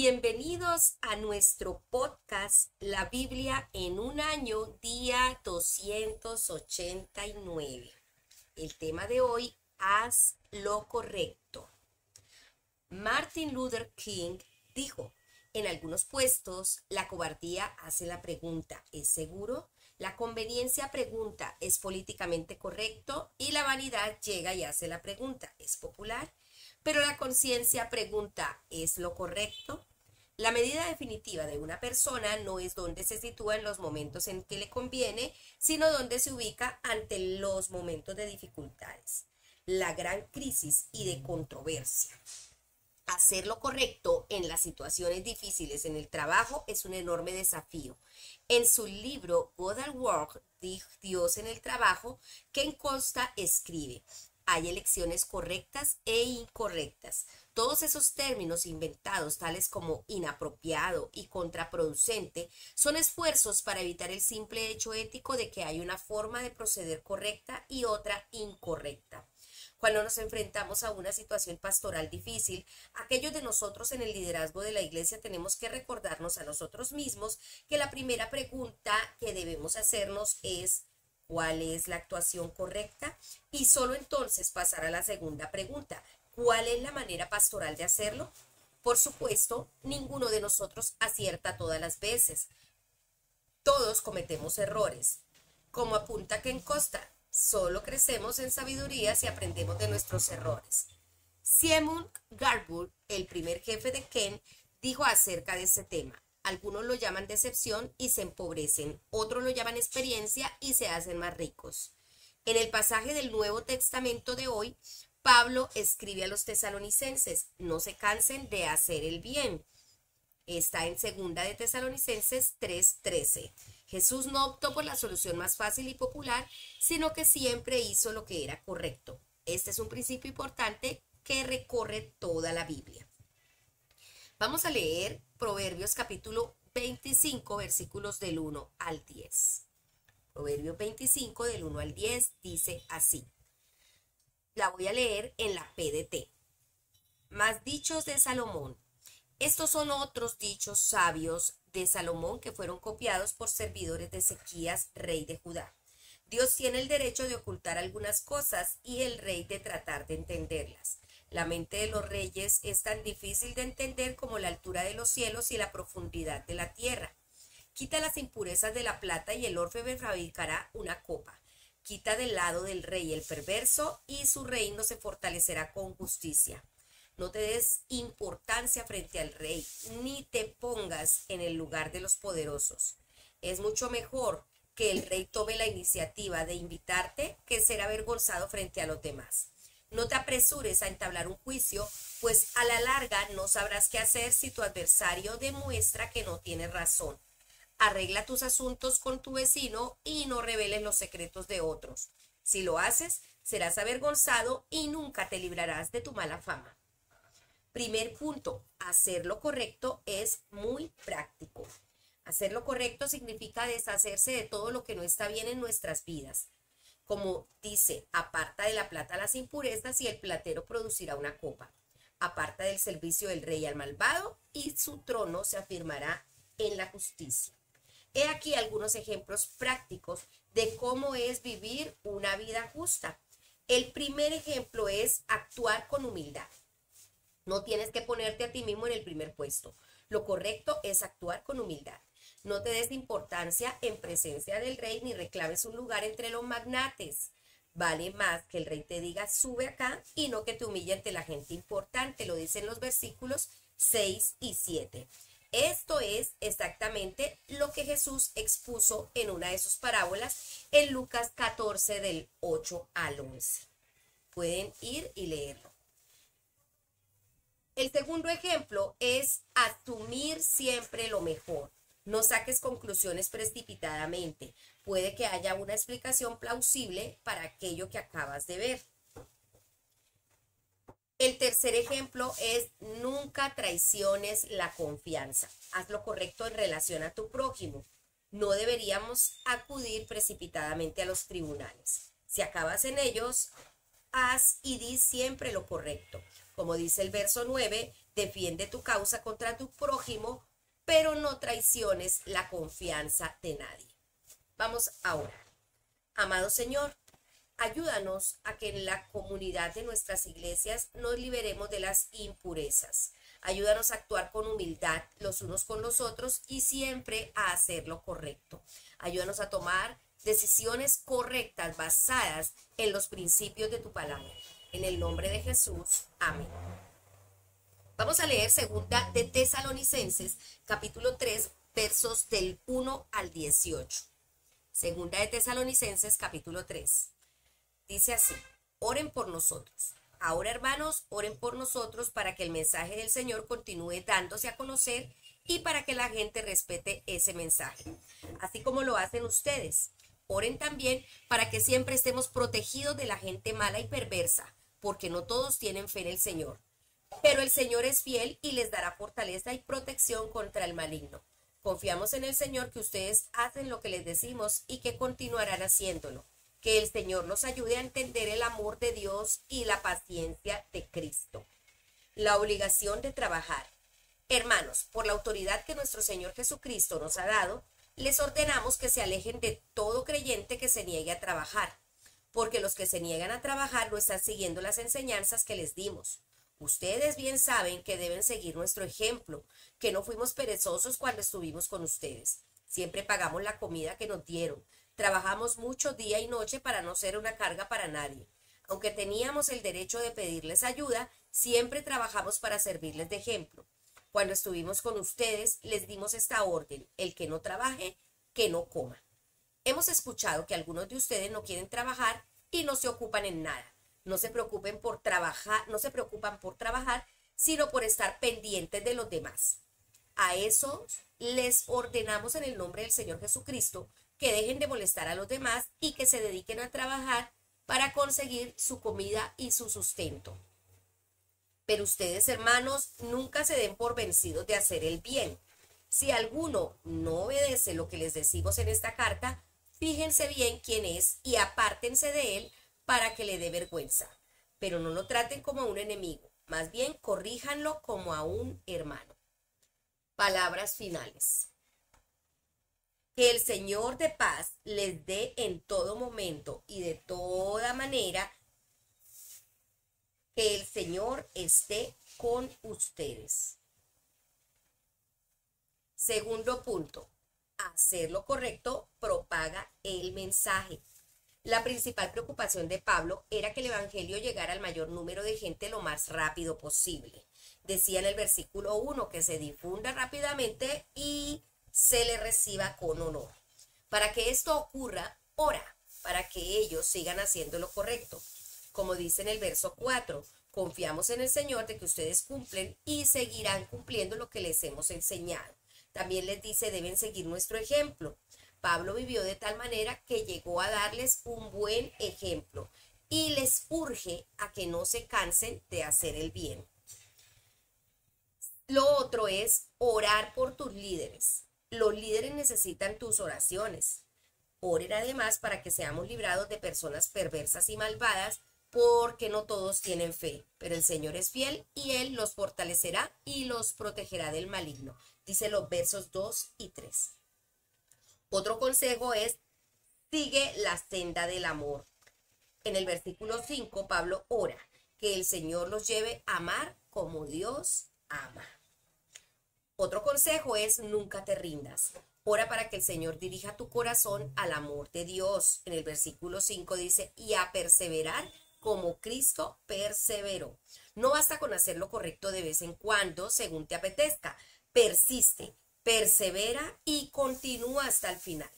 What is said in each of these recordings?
Bienvenidos a nuestro podcast La Biblia en un año, día 289. El tema de hoy, haz lo correcto. Martin Luther King dijo, en algunos puestos la cobardía hace la pregunta, ¿es seguro? La conveniencia pregunta, ¿es políticamente correcto? Y la vanidad llega y hace la pregunta, ¿es popular? Pero la conciencia pregunta, ¿es lo correcto? La medida definitiva de una persona no es dónde se sitúa en los momentos en que le conviene, sino dónde se ubica ante los momentos de dificultades, la gran crisis y de controversia. Hacer lo correcto en las situaciones difíciles en el trabajo es un enorme desafío. En su libro God at Work, Dios en el trabajo, Ken Costa escribe, hay elecciones correctas e incorrectas. Todos esos términos inventados, tales como inapropiado y contraproducente, son esfuerzos para evitar el simple hecho ético de que hay una forma de proceder correcta y otra incorrecta. Cuando nos enfrentamos a una situación pastoral difícil, aquellos de nosotros en el liderazgo de la iglesia tenemos que recordarnos a nosotros mismos que la primera pregunta que debemos hacernos es ¿cuál es la actuación correcta? Y solo entonces pasar a la segunda pregunta, ¿cuál es la manera pastoral de hacerlo? Por supuesto, ninguno de nosotros acierta todas las veces. Todos cometemos errores. Como apunta Ken Costa, solo crecemos en sabiduría si aprendemos de nuestros errores. Simon Garwood, el primer jefe de Ken, dijo acerca de ese tema. Algunos lo llaman decepción y se empobrecen, otros lo llaman experiencia y se hacen más ricos. En el pasaje del Nuevo Testamento de hoy, Pablo escribe a los tesalonicenses, no se cansen de hacer el bien. Está en 2 de Tesalonicenses 3:13. Jesús no optó por la solución más fácil y popular, sino que siempre hizo lo que era correcto. Este es un principio importante que recorre toda la Biblia. Vamos a leer Proverbios capítulo 25, versículos del 1 al 10. Proverbios 25 del 1 al 10 dice así. La voy a leer en la PDT. Más dichos de Salomón. Estos son otros dichos sabios de Salomón que fueron copiados por servidores de Ezequías, rey de Judá. Dios tiene el derecho de ocultar algunas cosas y el rey de tratar de entenderlas. La mente de los reyes es tan difícil de entender como la altura de los cielos y la profundidad de la tierra. Quita las impurezas de la plata y el orfebre fabricará una copa. Quita del lado del rey el perverso y su reino se fortalecerá con justicia. No te des importancia frente al rey, ni te pongas en el lugar de los poderosos. Es mucho mejor que el rey tome la iniciativa de invitarte que ser avergonzado frente a los demás. No te apresures a entablar un juicio, pues a la larga no sabrás qué hacer si tu adversario demuestra que no tiene razón. Arregla tus asuntos con tu vecino y no reveles los secretos de otros. Si lo haces, serás avergonzado y nunca te librarás de tu mala fama. Primer punto, hacer lo correcto es muy práctico. Hacer lo correcto significa deshacerse de todo lo que no está bien en nuestras vidas. Como dice, aparta de la plata las impurezas y el platero producirá una copa. Aparta del servicio del rey al malvado y su trono se afirmará en la justicia. He aquí algunos ejemplos prácticos de cómo es vivir una vida justa. El primer ejemplo es actuar con humildad. No tienes que ponerte a ti mismo en el primer puesto. Lo correcto es actuar con humildad. No te des importancia en presencia del rey ni reclames un lugar entre los magnates. Vale más que el rey te diga sube acá y no que te humille ante la gente importante. Lo dicen los versículos 6 y 7. Esto es exactamente lo que Jesús expuso en una de sus parábolas en Lucas 14 del 8 al 11. Pueden ir y leerlo. El segundo ejemplo es asumir siempre lo mejor. No saques conclusiones precipitadamente. Puede que haya una explicación plausible para aquello que acabas de ver. El tercer ejemplo es nunca traiciones la confianza. Haz lo correcto en relación a tu prójimo. No deberíamos acudir precipitadamente a los tribunales. Si acabas en ellos, haz y di siempre lo correcto. Como dice el verso 9, Defiende tu causa contra tu prójimo, pero no traiciones la confianza de nadie. Vamos ahora. Amado Señor, ayúdanos a que en la comunidad de nuestras iglesias nos liberemos de las impurezas. Ayúdanos a actuar con humildad los unos con los otros y siempre a hacer lo correcto. Ayúdanos a tomar decisiones correctas basadas en los principios de tu palabra. En el nombre de Jesús. Amén. Vamos a leer segunda de Tesalonicenses, capítulo 3, versos del 1 al 18. Segunda de Tesalonicenses, capítulo 3. Dice así: oren por nosotros. Ahora, hermanos, oren por nosotros para que el mensaje del Señor continúe dándose a conocer y para que la gente respete ese mensaje, así como lo hacen ustedes. Oren también para que siempre estemos protegidos de la gente mala y perversa, porque no todos tienen fe en el Señor. Pero el Señor es fiel y les dará fortaleza y protección contra el maligno. Confiamos en el Señor que ustedes hacen lo que les decimos y que continuarán haciéndolo. Que el Señor nos ayude a entender el amor de Dios y la paciencia de Cristo. La obligación de trabajar. Hermanos, por la autoridad que nuestro Señor Jesucristo nos ha dado, les ordenamos que se alejen de todo creyente que se niegue a trabajar, porque los que se niegan a trabajar no están siguiendo las enseñanzas que les dimos. Ustedes bien saben que deben seguir nuestro ejemplo, que no fuimos perezosos cuando estuvimos con ustedes. Siempre pagamos la comida que nos dieron. Trabajamos mucho día y noche para no ser una carga para nadie. Aunque teníamos el derecho de pedirles ayuda, siempre trabajamos para servirles de ejemplo. Cuando estuvimos con ustedes, les dimos esta orden: el que no trabaje, que no coma. Hemos escuchado que algunos de ustedes no quieren trabajar y no se ocupan en nada. No se preocupan por trabajar, sino por estar pendientes de los demás. A eso les ordenamos en el nombre del Señor Jesucristo que dejen de molestar a los demás y que se dediquen a trabajar para conseguir su comida y su sustento. Pero ustedes, hermanos, nunca se den por vencidos de hacer el bien. Si alguno no obedece lo que les decimos en esta carta, fíjense bien quién es y apártense de él para que le dé vergüenza. Pero no lo traten como a un enemigo, más bien corríjanlo como a un hermano. Palabras finales. Que el Señor de paz les dé en todo momento y de toda manera. Que el Señor esté con ustedes. Segundo punto. Hacer lo correcto propaga el mensaje. La principal preocupación de Pablo era que el evangelio llegara al mayor número de gente lo más rápido posible. Decía en el versículo 1 que se difunda rápidamente y se le reciba con honor. Para que esto ocurra, ora para que ellos sigan haciendo lo correcto. Como dice en el verso 4, confiamos en el Señor de que ustedes cumplen y seguirán cumpliendo lo que les hemos enseñado. También les dice, deben seguir nuestro ejemplo. Pablo vivió de tal manera que llegó a darles un buen ejemplo y les urge a que no se cansen de hacer el bien. Lo otro es orar por tus líderes. Los líderes necesitan tus oraciones. Oren además para que seamos librados de personas perversas y malvadas, porque no todos tienen fe, pero el Señor es fiel y Él los fortalecerá y los protegerá del maligno. Dice los versos 2 y 3. Otro consejo es: sigue la senda del amor. En el versículo 5, Pablo ora que el Señor los lleve a amar como Dios ama. Otro consejo es: nunca te rindas. Ora para que el Señor dirija tu corazón al amor de Dios. En el versículo 5 dice, y a perseverar como Cristo perseveró. No basta con hacer lo correcto de vez en cuando, según te apetezca. Persiste, persevera y continúa hasta el final.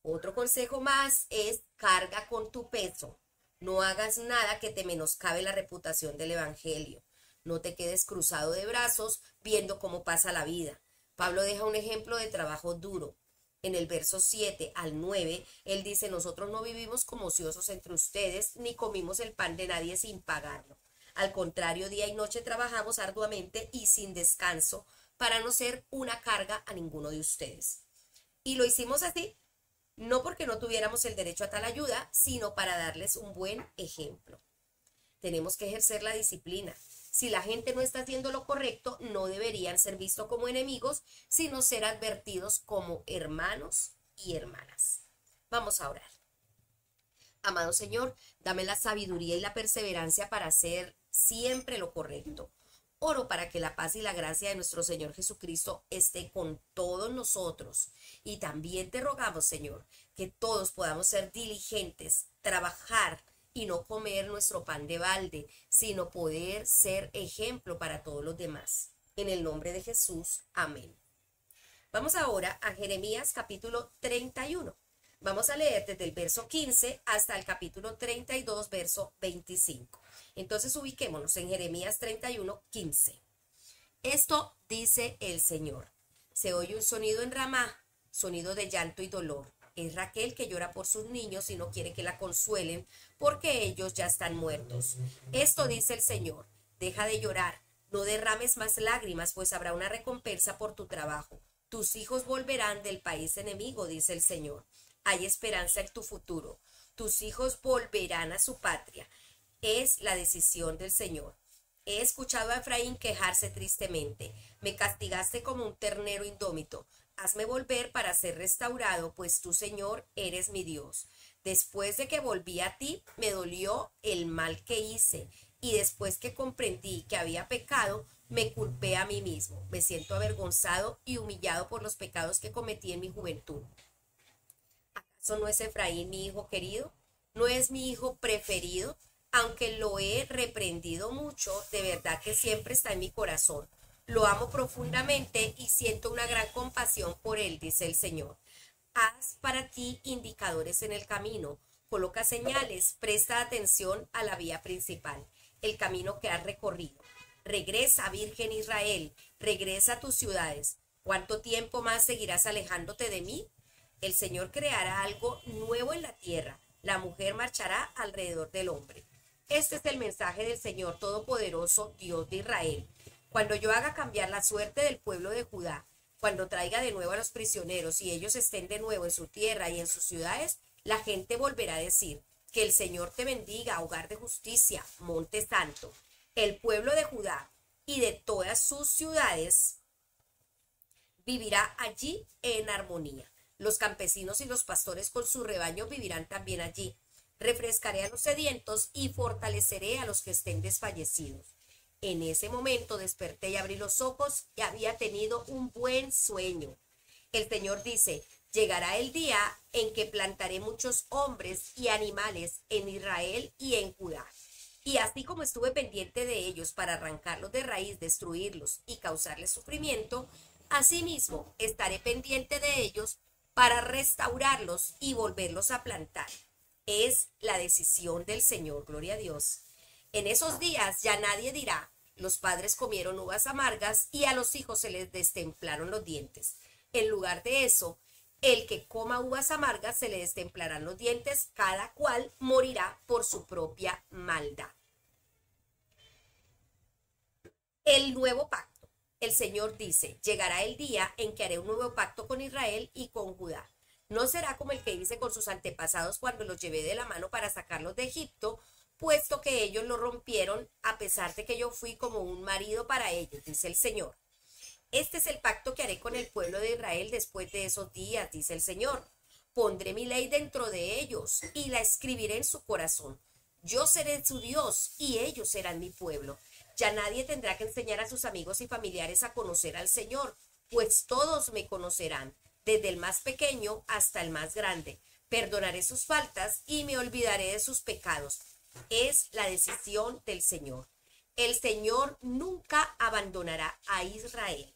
Otro consejo más es: carga con tu peso. No hagas nada que te menoscabe la reputación del evangelio. No te quedes cruzado de brazos viendo cómo pasa la vida. Pablo deja un ejemplo de trabajo duro. En el verso 7 al 9, él dice, nosotros no vivimos como ociosos entre ustedes, ni comimos el pan de nadie sin pagarlo. Al contrario, día y noche trabajamos arduamente y sin descanso para no ser una carga a ninguno de ustedes. Y lo hicimos así, no porque no tuviéramos el derecho a tal ayuda, sino para darles un buen ejemplo. Tenemos que ejercer la disciplina. Si la gente no está haciendo lo correcto, no deberían ser vistos como enemigos, sino ser advertidos como hermanos y hermanas. Vamos a orar. Amado Señor, dame la sabiduría y la perseverancia para hacer siempre lo correcto. Oro para que la paz y la gracia de nuestro Señor Jesucristo esté con todos nosotros. Y también te rogamos, Señor, que todos podamos ser diligentes, trabajar y no comer nuestro pan de balde, sino poder ser ejemplo para todos los demás. En el nombre de Jesús, amén. Vamos ahora a Jeremías capítulo 31. Vamos a leer desde el verso 15 hasta el capítulo 32, verso 25. Entonces ubiquémonos en Jeremías 31, 15. Esto dice el Señor. Se oye un sonido en Ramá, sonido de llanto y dolor. Es Raquel que llora por sus niños y no quiere que la consuelen porque ellos ya están muertos. Esto dice el Señor. Deja de llorar, no derrames más lágrimas, pues habrá una recompensa por tu trabajo. Tus hijos volverán del país enemigo, dice el Señor. Hay esperanza en tu futuro. Tus hijos volverán a su patria. Es la decisión del Señor. He escuchado a Efraín quejarse tristemente. Me castigaste como un ternero indómito. Hazme volver para ser restaurado, pues tú, Señor, eres mi Dios. Después de que volví a ti, me dolió el mal que hice. Y después que comprendí que había pecado, me culpé a mí mismo. Me siento avergonzado y humillado por los pecados que cometí en mi juventud. ¿Acaso no es Efraín mi hijo querido? ¿No es mi hijo preferido? Aunque lo he reprendido mucho, de verdad que siempre está en mi corazón. Lo amo profundamente y siento una gran compasión por él, dice el Señor. Haz para ti indicadores en el camino, coloca señales, presta atención a la vía principal, el camino que has recorrido. Regresa, Virgen Israel, regresa a tus ciudades. ¿Cuánto tiempo más seguirás alejándote de mí? El Señor creará algo nuevo en la tierra. La mujer marchará alrededor del hombre. Este es el mensaje del Señor Todopoderoso, Dios de Israel. Cuando yo haga cambiar la suerte del pueblo de Judá, cuando traiga de nuevo a los prisioneros y ellos estén de nuevo en su tierra y en sus ciudades, la gente volverá a decir, que el Señor te bendiga, hogar de justicia, monte santo. El pueblo de Judá y de todas sus ciudades vivirá allí en armonía. Los campesinos y los pastores con su rebaño vivirán también allí. Refrescaré a los sedientos y fortaleceré a los que estén desfallecidos. En ese momento desperté y abrí los ojos y había tenido un buen sueño. El Señor dice, llegará el día en que plantaré muchos hombres y animales en Israel y en Judá. Y así como estuve pendiente de ellos para arrancarlos de raíz, destruirlos y causarles sufrimiento, asimismo estaré pendiente de ellos para restaurarlos y volverlos a plantar. Es la decisión del Señor, gloria a Dios. En esos días ya nadie dirá, los padres comieron uvas amargas y a los hijos se les destemplaron los dientes. En lugar de eso, el que coma uvas amargas se le destemplarán los dientes, cada cual morirá por su propia maldad. El nuevo pacto. El Señor dice, llegará el día en que haré un nuevo pacto con Israel y con Judá. No será como el que hice con sus antepasados cuando los llevé de la mano para sacarlos de Egipto, puesto que ellos lo rompieron a pesar de que yo fui como un marido para ellos, dice el Señor. Este es el pacto que haré con el pueblo de Israel después de esos días, dice el Señor. Pondré mi ley dentro de ellos y la escribiré en su corazón. Yo seré su Dios y ellos serán mi pueblo. Ya nadie tendrá que enseñar a sus amigos y familiares a conocer al Señor, pues todos me conocerán, desde el más pequeño hasta el más grande. Perdonaré sus faltas y me olvidaré de sus pecados. Es la decisión del Señor. El Señor nunca abandonará a Israel.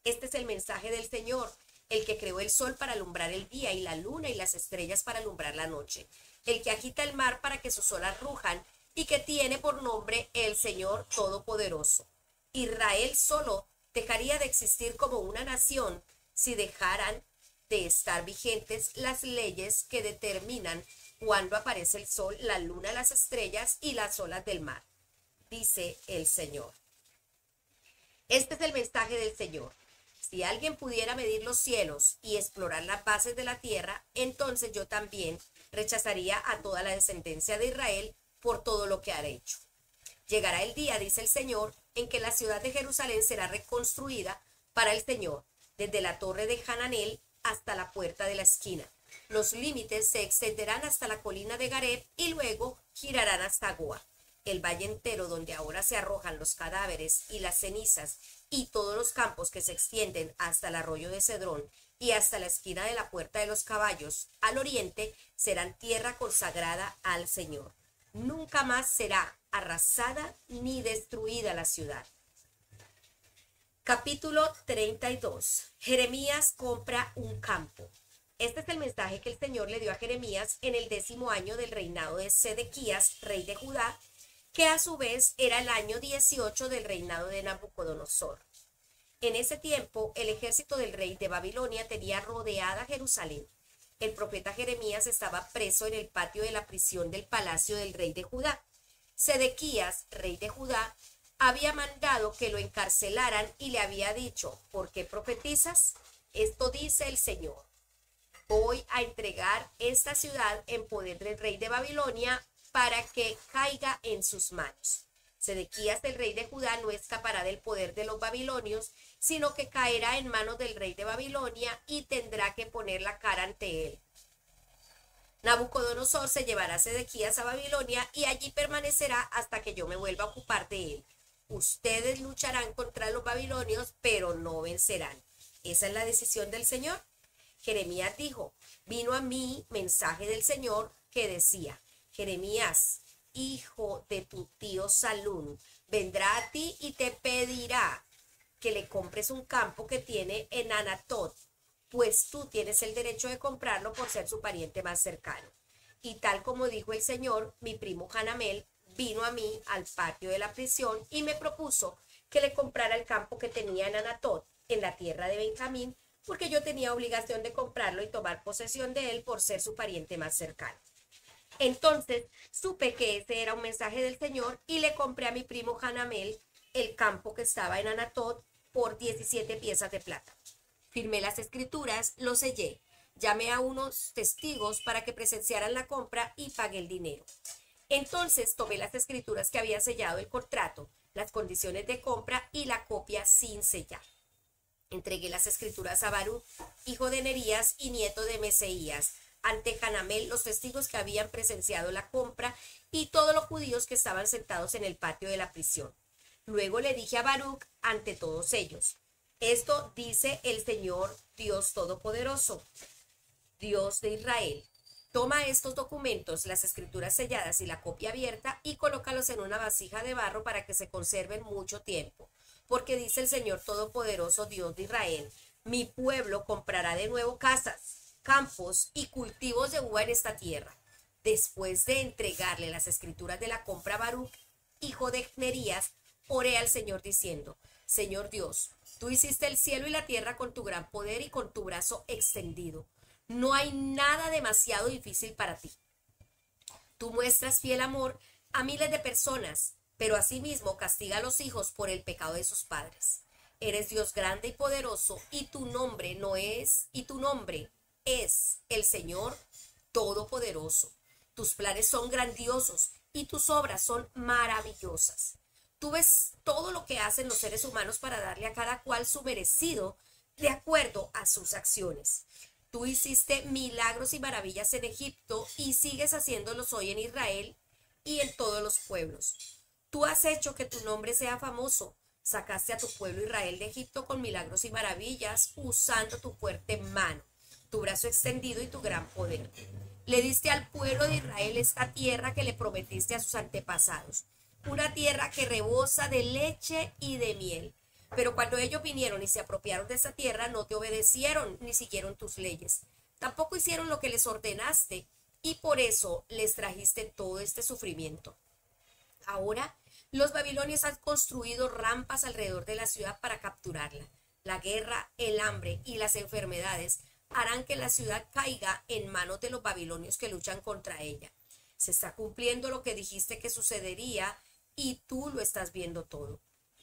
Este es el mensaje del Señor, el que creó el sol para alumbrar el día y la luna y las estrellas para alumbrar la noche, el que agita el mar para que sus olas rujan y que tiene por nombre el Señor Todopoderoso. Israel solo dejaría de existir como una nación si dejaran de estar vigentes las leyes que determinan cuándo aparece el sol, la luna, las estrellas y las olas del mar, dice el Señor. Este es el mensaje del Señor. Si alguien pudiera medir los cielos y explorar las bases de la tierra, entonces yo también rechazaría a toda la descendencia de Israel por todo lo que ha hecho. Llegará el día, dice el Señor, en que la ciudad de Jerusalén será reconstruida para el Señor, desde la torre de Hananel hasta la puerta de la esquina. Los límites se extenderán hasta la colina de Gareb y luego girarán hasta Goa. El valle entero donde ahora se arrojan los cadáveres y las cenizas y todos los campos que se extienden hasta el arroyo de Cedrón y hasta la esquina de la puerta de los caballos al oriente serán tierra consagrada al Señor. Nunca más será arrasada ni destruida la ciudad. Capítulo 32. Jeremías compra un campo. Este es el mensaje que el Señor le dio a Jeremías en el 10º año del reinado de Sedequías, rey de Judá, que a su vez era el año 18 del reinado de Nabucodonosor. En ese tiempo, el ejército del rey de Babilonia tenía rodeada Jerusalén. El profeta Jeremías estaba preso en el patio de la prisión del palacio del rey de Judá. Sedequías, rey de Judá, había mandado que lo encarcelaran y le había dicho: ¿por qué profetizas? Esto dice el Señor: voy a entregar esta ciudad en poder del rey de Babilonia para que caiga en sus manos. Sedequías, el rey de Judá, no escapará del poder de los babilonios, sino que caerá en manos del rey de Babilonia y tendrá que poner la cara ante él. Nabucodonosor se llevará a Sedequías a Babilonia y allí permanecerá hasta que yo me vuelva a ocupar de él. Ustedes lucharán contra los babilonios, pero no vencerán. Esa es la decisión del Señor. Jeremías dijo: vino a mí mensaje del Señor que decía: Jeremías, hijo de tu tío Salún, vendrá a ti y te pedirá que le compres un campo que tiene en Anatot, pues tú tienes el derecho de comprarlo por ser su pariente más cercano. Y tal como dijo el Señor, mi primo Hanamel vino a mí al patio de la prisión y me propuso que le comprara el campo que tenía en Anatot, en la tierra de Benjamín, porque yo tenía obligación de comprarlo y tomar posesión de él por ser su pariente más cercano. Entonces supe que ese era un mensaje del Señor y le compré a mi primo Hanamel el campo que estaba en Anatot por 17 piezas de plata. Firmé las escrituras, lo sellé, llamé a unos testigos para que presenciaran la compra y pagué el dinero. Entonces tomé las escrituras que había sellado el contrato, las condiciones de compra y la copia sin sellar. Entregué las escrituras a Baruch, hijo de Nerías y nieto de Meseías, ante Hanamel, los testigos que habían presenciado la compra y todos los judíos que estaban sentados en el patio de la prisión. Luego le dije a Baruch ante todos ellos: esto dice el Señor Dios Todopoderoso, Dios de Israel. Toma estos documentos, las escrituras selladas y la copia abierta, y colócalos en una vasija de barro para que se conserven mucho tiempo. Porque dice el Señor Todopoderoso, Dios de Israel: mi pueblo comprará de nuevo casas, campos y cultivos de uva en esta tierra. Después de entregarle las escrituras de la compra a Baruch, hijo de Nerías, oré al Señor diciendo: Señor Dios, tú hiciste el cielo y la tierra con tu gran poder y con tu brazo extendido. No hay nada demasiado difícil para ti. Tú muestras fiel amor a miles de personas, pero asimismo castiga a los hijos por el pecado de sus padres. Eres Dios grande y poderoso, y tu nombre es el Señor Todopoderoso. Tus planes son grandiosos y tus obras son maravillosas. Tú ves todo lo que hacen los seres humanos para darle a cada cual su merecido de acuerdo a sus acciones. Tú hiciste milagros y maravillas en Egipto y sigues haciéndolos hoy en Israel y en todos los pueblos. Tú has hecho que tu nombre sea famoso. Sacaste a tu pueblo Israel de Egipto con milagros y maravillas, usando tu fuerte mano, tu brazo extendido y tu gran poder. Le diste al pueblo de Israel esta tierra que le prometiste a sus antepasados, una tierra que rebosa de leche y de miel. Pero cuando ellos vinieron y se apropiaron de esa tierra, no te obedecieron ni siguieron tus leyes. Tampoco hicieron lo que les ordenaste, y por eso les trajiste todo este sufrimiento. Ahora, los babilonios han construido rampas alrededor de la ciudad para capturarla. La guerra, el hambre y las enfermedades harán que la ciudad caiga en manos de los babilonios que luchan contra ella. Se está cumpliendo lo que dijiste que sucedería y tú lo estás viendo todo.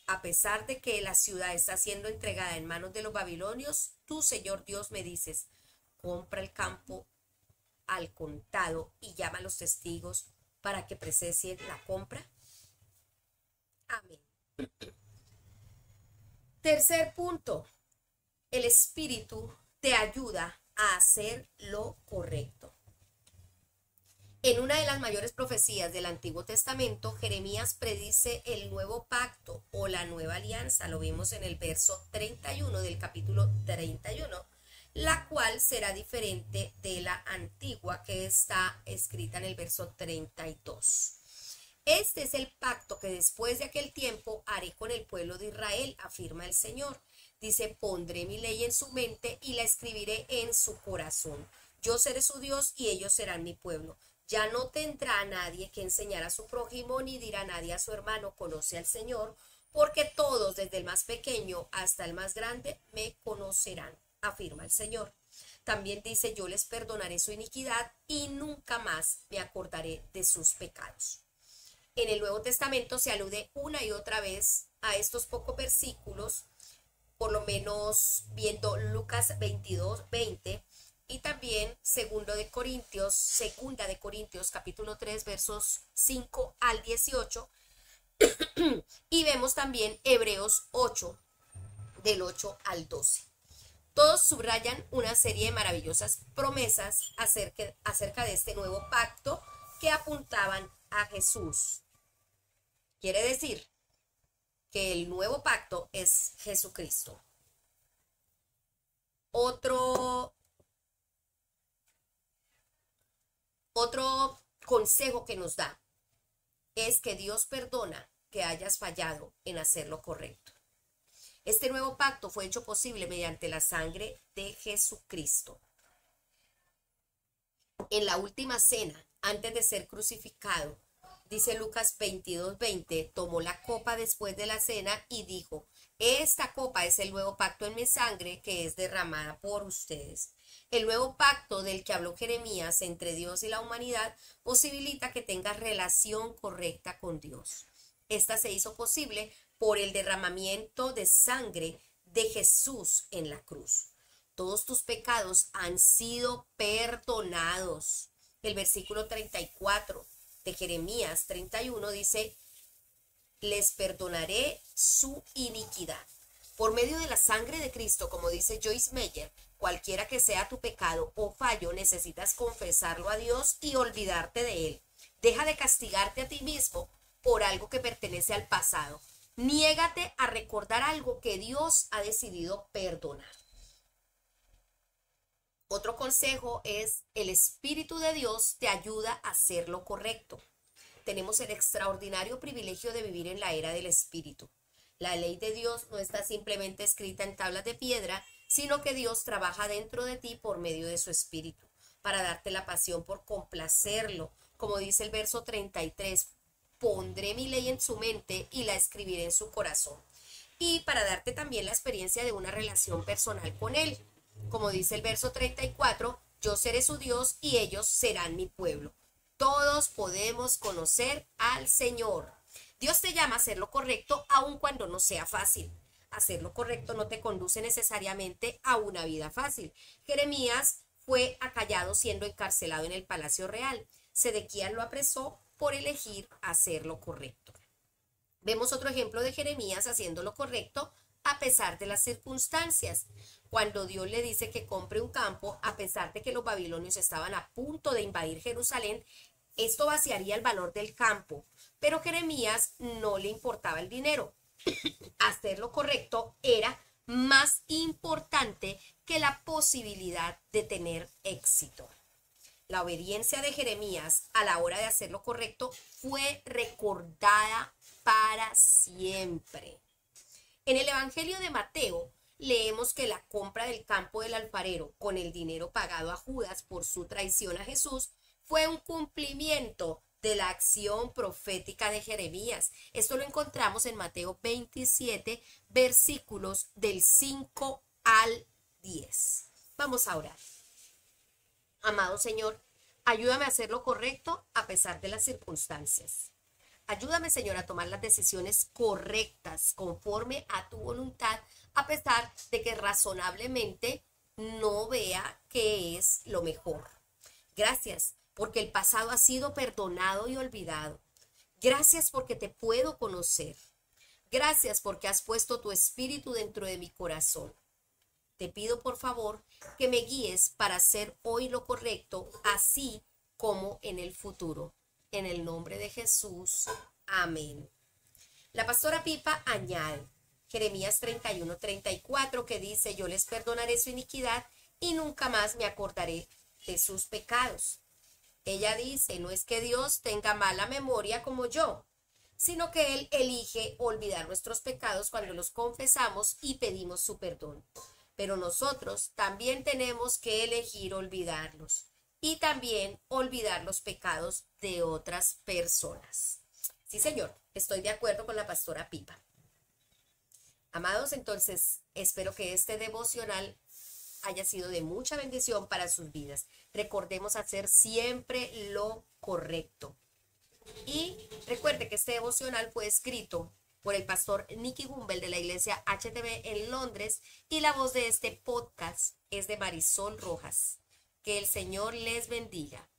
A pesar de que la ciudad está siendo entregada en manos de los babilonios, tú, Señor Dios, me dices: compra el campo al contado y llama a los testigos para que presencien la compra. Amén. Tercer punto, el Espíritu te ayuda a hacer lo correcto. En una de las mayores profecías del Antiguo Testamento, Jeremías predice el nuevo pacto o la nueva alianza. Lo vimos en el verso 31 del capítulo 31, la cual será diferente de la antigua que está escrita en el verso 32. Este es el pacto que después de aquel tiempo haré con el pueblo de Israel, afirma el Señor. Dice, pondré mi ley en su mente y la escribiré en su corazón. Yo seré su Dios y ellos serán mi pueblo. Ya no tendrá nadie que enseñar a su prójimo ni dirá nadie a su hermano, conoce al Señor, porque todos, desde el más pequeño hasta el más grande, me conocerán, afirma el Señor. También dice, yo les perdonaré su iniquidad y nunca más me acordaré de sus pecados. En el Nuevo Testamento se alude una y otra vez a estos pocos versículos, por lo menos viendo Lucas 22:20 y también segunda de Corintios capítulo 3 versos 5 al 18 y vemos también Hebreos 8 del 8 al 12. Todos subrayan una serie de maravillosas promesas acerca de este nuevo pacto que apuntaban a Jesús. Quiere decir que el nuevo pacto es Jesucristo. Otro consejo que nos da es que Dios perdona que hayas fallado en hacer lo correcto. Este nuevo pacto fue hecho posible mediante la sangre de Jesucristo. En la última cena, antes de ser crucificado, dice Lucas 22:20, tomó la copa después de la cena y dijo, esta copa es el nuevo pacto en mi sangre que es derramada por ustedes. El nuevo pacto del que habló Jeremías entre Dios y la humanidad posibilita que tengas relación correcta con Dios. Esta se hizo posible por el derramamiento de sangre de Jesús en la cruz. Todos tus pecados han sido perdonados. El versículo 34 de Jeremías 31 dice, les perdonaré su iniquidad. Por medio de la sangre de Cristo, como dice Joyce Meyer, cualquiera que sea tu pecado o fallo, necesitas confesarlo a Dios y olvidarte de él. Deja de castigarte a ti mismo por algo que pertenece al pasado. Niégate a recordar algo que Dios ha decidido perdonar. Otro consejo es, el Espíritu de Dios te ayuda a hacer lo correcto. Tenemos el extraordinario privilegio de vivir en la era del Espíritu. La ley de Dios no está simplemente escrita en tablas de piedra, sino que Dios trabaja dentro de ti por medio de su Espíritu, para darte la pasión por complacerlo. Como dice el verso 33, pondré mi ley en su mente y la escribiré en su corazón. Y para darte también la experiencia de una relación personal con Él. Como dice el verso 34, yo seré su Dios y ellos serán mi pueblo. Todos podemos conocer al Señor. Dios te llama a hacer lo correcto aun cuando no sea fácil. Hacer lo correcto no te conduce necesariamente a una vida fácil. Jeremías fue acallado siendo encarcelado en el palacio real. Sedequías lo apresó por elegir hacer lo correcto. Vemos otro ejemplo de Jeremías haciendo lo correcto a pesar de las circunstancias. Cuando Dios le dice que compre un campo, a pesar de que los babilonios estaban a punto de invadir Jerusalén, esto vaciaría el valor del campo. Pero Jeremías no le importaba el dinero. Hacer lo correcto era más importante que la posibilidad de tener éxito. La obediencia de Jeremías a la hora de hacer lo correcto fue recordada para siempre. En el Evangelio de Mateo leemos que la compra del campo del alfarero con el dinero pagado a Judas por su traición a Jesús fue un cumplimiento de la acción profética de Jeremías. Esto lo encontramos en Mateo 27, versículos del 5 al 10. Vamos a orar. Amado Señor, ayúdame a hacer lo correcto a pesar de las circunstancias. Ayúdame, Señor, a tomar las decisiones correctas conforme a tu voluntad, a pesar de que razonablemente no vea que es lo mejor. Gracias, porque el pasado ha sido perdonado y olvidado. Gracias porque te puedo conocer. Gracias porque has puesto tu espíritu dentro de mi corazón. Te pido por favor que me guíes para hacer hoy lo correcto, así como en el futuro. En el nombre de Jesús. Amén. La pastora Pipa añade Jeremías 31:34 que dice: yo les perdonaré su iniquidad y nunca más me acordaré de sus pecados. Ella dice, no es que Dios tenga mala memoria como yo, sino que Él elige olvidar nuestros pecados cuando los confesamos y pedimos su perdón. Pero nosotros también tenemos que elegir olvidarlos y también olvidar los pecados de otras personas. Sí, señor, estoy de acuerdo con la pastora Pipa. Amados, entonces espero que este devocional haya sido de mucha bendición para sus vidas. Recordemos hacer siempre lo correcto. Y recuerde que este devocional fue escrito por el pastor Nicky Gumbel de la iglesia HTB en Londres y la voz de este podcast es de Marisol Rojas. Que el Señor les bendiga.